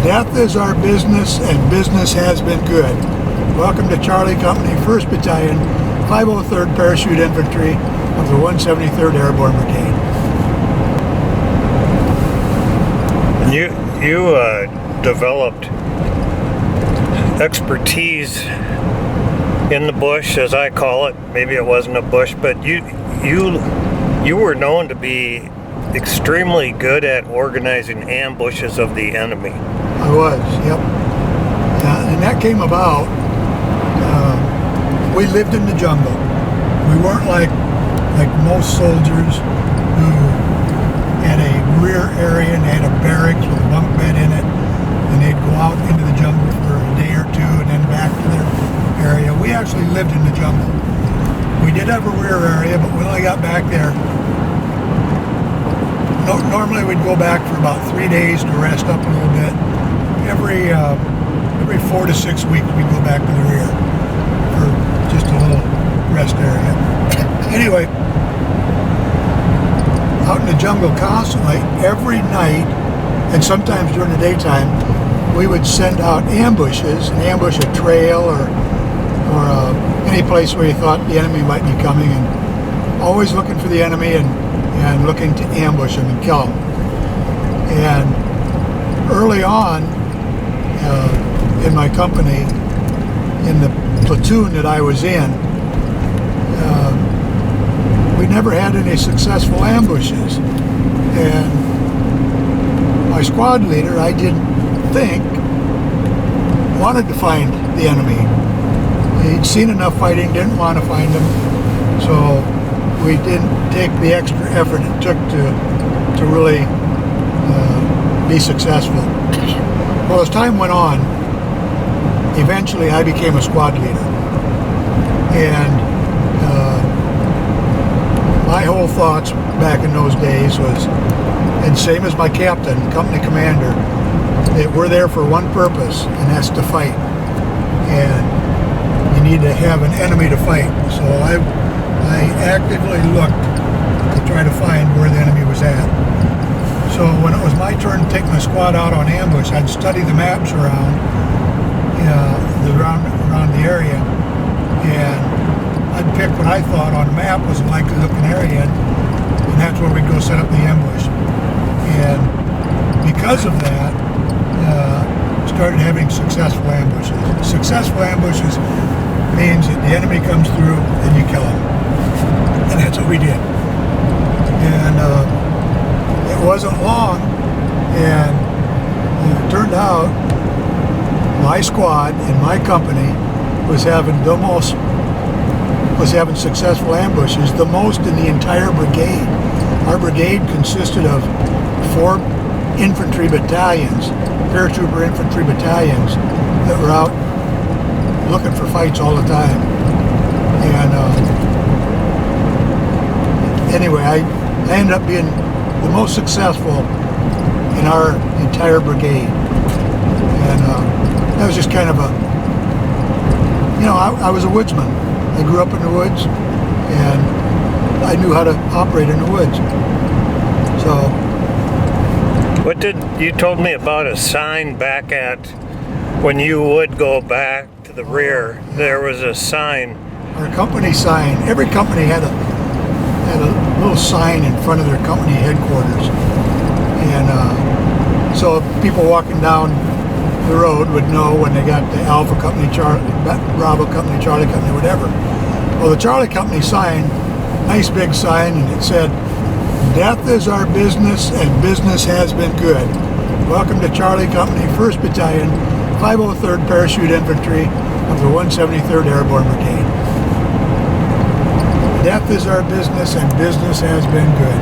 Death is our business, and business has been good. Welcome to Charlie Company, 1st Battalion, 503rd Parachute Infantry of the 173rd Airborne Brigade. You developed expertise in the bush, as I call it. Maybe it wasn't a bush, but you were known to be extremely good at organizing ambushes of the enemy. I was, yep. And that came about, we lived in the jungle. We weren't like most soldiers who had a rear area and had a barracks with a bunk bed in it, and they'd go out into the jungle for a day or two and then back to their area. We actually lived in the jungle. We did have a rear area, but when I got back there, normally we'd go back for about 3 days to rest up a little bit. Every 4 to 6 weeks we'd go back to the rear for just a little rest area. Anyway, out in the jungle constantly, every night, and sometimes during the daytime, we would send out ambushes, and ambush a trail or any place where you thought the enemy might be coming, and always looking for the enemy and looking to ambush them and kill them. And early on in my company, in the platoon that I was in, we never had any successful ambushes. And my squad leader, I didn't think, wanted to find the enemy. He'd seen enough fighting, didn't want to find them, so we didn't take the extra effort it took to really be successful. Well, as time went on, eventually I became a squad leader, and my whole thoughts back in those days was, and same as my captain, company commander, that we're there for one purpose, and that's to fight, and you need to have an enemy to fight. So I actively looked to try to find where the enemy was at. So when it was my turn to take my squad out on ambush, I'd study the maps around the area, and I'd pick what I thought on the map was a likely looking area, and that's where we'd go set up the ambush. And because of that, started having successful ambushes. Successful ambushes means that the enemy comes through and you kill him. And that's what we did. And it wasn't long, and it turned out my squad and my company was having successful ambushes, the most in the entire brigade. Our brigade consisted of 4 infantry battalions, paratrooper infantry battalions, that were out looking for fights all the time. And anyway, I ended up being the most successful in our entire brigade. And that was just kind of I was a woodsman. I grew up in the woods, and I knew how to operate in the woods. So, You told me about a sign back at, when you would go back to the rear, there was a sign. Our company sign, every company had a little sign in front of their company headquarters. And so people walking down the road would know when they got to Alpha Company, Bravo Company, Charlie Company, whatever. Well, the Charlie Company sign, nice big sign, and it said, "Death is our business, and business has been good. Welcome to Charlie Company, 1st Battalion, 503rd Parachute Infantry of the 173rd Airborne Brigade. Death is our business, and business has been good."